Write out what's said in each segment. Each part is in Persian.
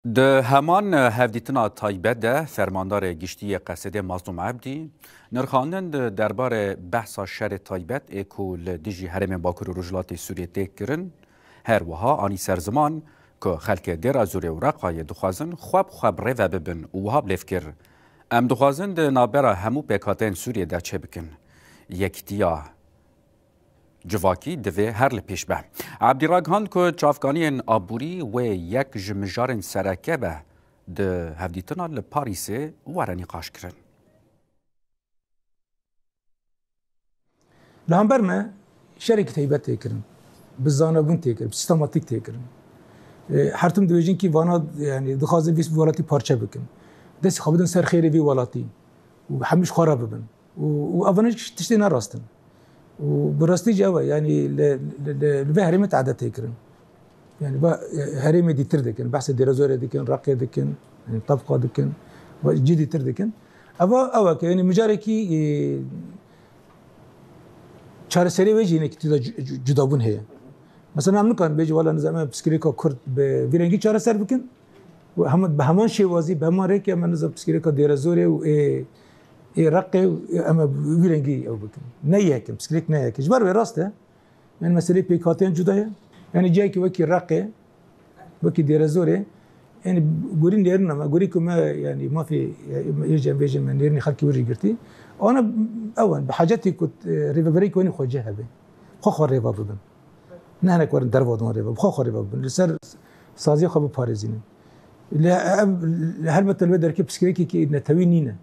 ده همان هفدیتنا تایبت ده فرماندار گشتی قصده مظلوم عبدی نرخاندن ده درباره بحث شر تایبت اکول دیجی حرم باکر و رجلات سوریه تک کرن هر وها آنی سرزمان که خلک دیر زوری و رقای دخوازن خواب ریوه ببن و وها بلیف کر ام دخوازن ده نابرا همو پیکاتین سوریه ده چه بکن یکتیا جواکی دوی هر لپیش به عبدالراگهان که چافگانی آبوری و یک جمجار سرکه به ده هفدیتنا لپاریس وارنی قاش کرن لهمبر ما شركة تایبت تکرن بزانبون تکرن سیستماتیک تکرن هرتم دویجین کی وانا يعني دخازن ویس ولاتی پارچه بکن دست خوابدن سر خیری وی ولاتی و همش خراب ببن و اولش تشتی نراستن وبراستي جوا يعني ل هرمت عادة تكرن يعني با هرمة دي تردكن بحث الدراسة دكن راقية دكن يعني طبقة دكن جدي تردكن أبا يعني مجاركي شهر سري وجه إنك تدا جدابون هي مثلا عم نكون بيجي والله نظام بسكريكا كرد بفيرنجي شهر سر بكن وهم بهمان شيء وازي بهمان ريك أما نظام بسكريكا دراسة و رقي اما ويرنجي او بكن نيهكم بسكليت نيهك جبر براسته يعني مساله بيكاتين جدايه يعني جايك وكي رقي وكي ديرازوري يعني قولين ديرنا ما قوليكم ما يعني ما في يرجع بيجي من ديرني خلكي وري قرتي وانا اول بحاجتي كنت ريفابريك وين خوجها به خو ريفا ببن نحن كورن دربو دون ريفا خو ريفا ببن لسر سازي خو باريزين لا هربت الودر كي بسكريكي كي نتوينينا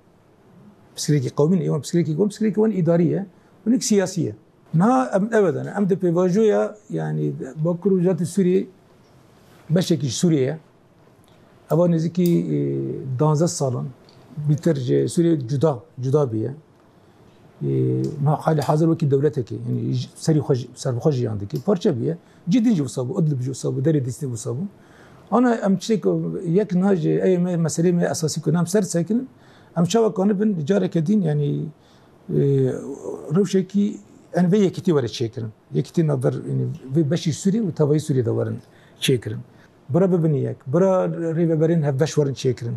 بسكريكي قومين ايوه بسكريكي قوم بسكريكي وين اداريه ونك سياسيه نها ابدا ام دي بيفاجويا يعني بكرو جات السوري بشكل سوريا ابو نزكي دانزا صالون بترج سوريا جدا بيه ما حال حاضر وكي دولتك يعني سري خج عندك بارچه بيه جدي جو صابو ادلب جو صابو دري دستي صابو انا ام تشيك يك نهج اي مساله اساسي كنا سر ساكن ام شاو كان بن جارة كدين يعني روشكي انا في كتي ورا تشيكرن يكتي نظر يعني في بشي سوري وتباي سوري دورن تشيكرن برا ببنيك برا ريبه برين هبش ورن تشيكرن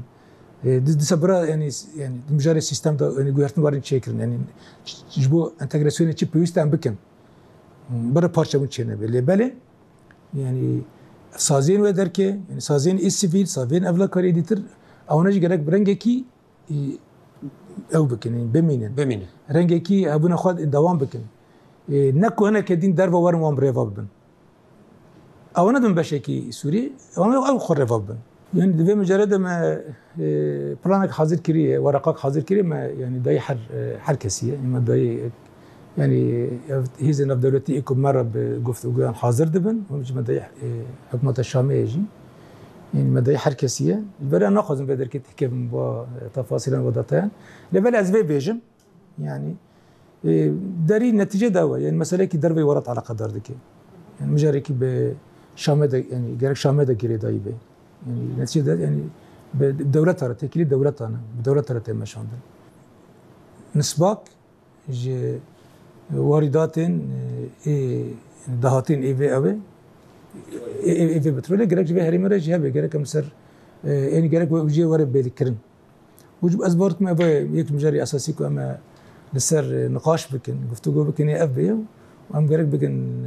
دس برا يعني مجال سيستم ده يعني غيرتن ورن تشيكرن يعني جبو انتجراسيون تشيب بيستان بكن برا بارشا ونشينا بالي يعني سازين ودركه يعني سازين السيفيل سازين افلا كاري ديتر او نجي جرك برنجكي او بكن بمين رنجكي ابونا خد دوام بكن نكو انا كدين درب ورم وام ريفابن او انا دم بشكي سوري او خرفابن يعني دفي مجرد ما بلانك حاضر كري ورقك حاضر كري ما يعني داي حركسيه ما داي يعني هيزن في دولتي يكون مره بقفت وقال حاضر دبن ومش ما داي حكومه الشاميه يجي يعني مدى حركسيه البرا ناخذ بدر كي تحكي بتفاصيل وداتان لبل ازبي بيجم يعني داري نتيجه دوا يعني مساله كي دربي ورط على قدر دكي يعني مجاري بشامده يعني جرك شامده كري دايبه يعني نتيجه يعني بدولتها تكليد دولتنا بدولتها تمشون نسباك واردات دهاتين اي في اوي في بترول جرك جبه هري مرة جهة بجرك مسر يعني جرك وجيه ورا بيذكرن وجب أزبرت ما يك مجري أساسي كأما لسر نقاش بكن قفتوا بكن يا أبيه وأم جرك بكن